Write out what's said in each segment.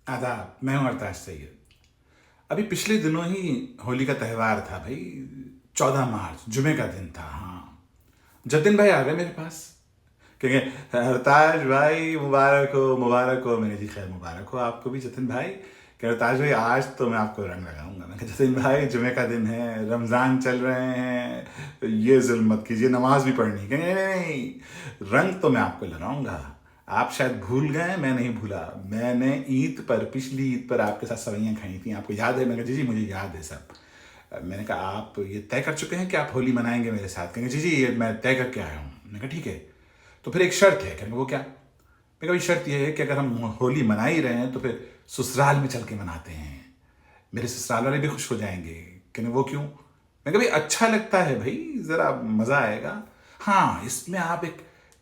आदाब, मैं हूँ अरताज सैयद। अभी पिछले दिनों ही होली का त्यौहार था भाई। 14 मार्च जुमे का दिन था। हाँ, जतिन भाई आ गए मेरे पास। कहेंगे अरताज भाई मुबारक हो। मैंने जी खैर मुबारक हो आपको भी जतिन भाई। कह अरताज भाई आज तो मैं आपको रंग लगाऊंगा। मैं कहा जतिन भाई जुमे का दिन है, रमज़ान चल रहे हैं, ये जुल्म मत कीजिए, नमाज भी पढ़नी है। कहेंगे नहीं नहीं नहीं, रंग तो मैं आपको लगाऊंगा। आप शायद भूल गए, मैं नहीं भूला। मैंने ईद पर, पिछली ईद पर आपके साथ सवैयाँ खाई थी, आपको याद है? मैंने कहा जी जी मुझे याद है सब। मैंने कहा आप ये तय कर चुके हैं कि आप होली मनाएंगे मेरे साथ? कहेंगे जी जी ये मैं तय करके आया हूँ। मैंने कहा ठीक है, तो फिर एक शर्त है। कहेंगे वो क्या? मैं कहा भाई शर्त ये है कि अगर हम होली मना ही रहे हैं तो फिर ससुराल में चल के मनाते हैं, मेरे ससुराल वाले भी खुश हो जाएंगे। कहेंगे वो क्यों? मैं कहा भाई अच्छा लगता है भाई, ज़रा मज़ा आएगा। हाँ, इसमें आप एक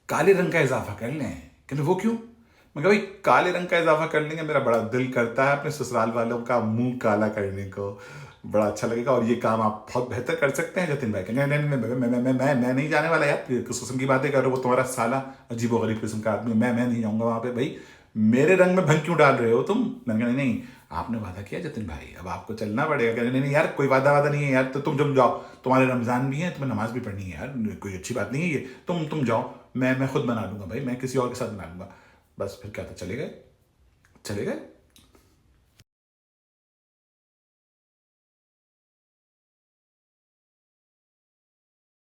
काले रंग का इजाफा कर लें। कहते वो क्यों? मैं कहा भाई काले रंग का इजाफा कर लेंगे, मेरा बड़ा दिल करता है अपने ससुराल वालों का मुंह काला करने को, बड़ा अच्छा लगेगा और ये काम आप बहुत बेहतर कर सकते हैं जतिन भाई। कहेंगे नहीं नहीं मैं नहीं जाने वाला यार, किस किस्म की बातें कर रहे हो? वो तुम्हारा साला अजीब व गरीब किस्म का आदमी, मैं नहीं जाऊंगा वहाँ पे भाई। मेरे रंग में भंग क्यों डाल रहे हो तुम? मैंने कहा नहीं नहीं, आपने वादा किया जतिन भाई, अब आपको चलना पड़ेगा। कहने नहीं नहीं यार कोई वादा नहीं है यार, तो तुम जाओ, तुम्हारे रमज़ान भी है, तुम्हें नमाज भी पढ़नी है यार, कोई अच्छी बात नहीं है ये। तुम जाओ, मैं खुद बना लूंगा भाई, मैं किसी और के साथ बना लूंगा। बस फिर क्या था, चले गए।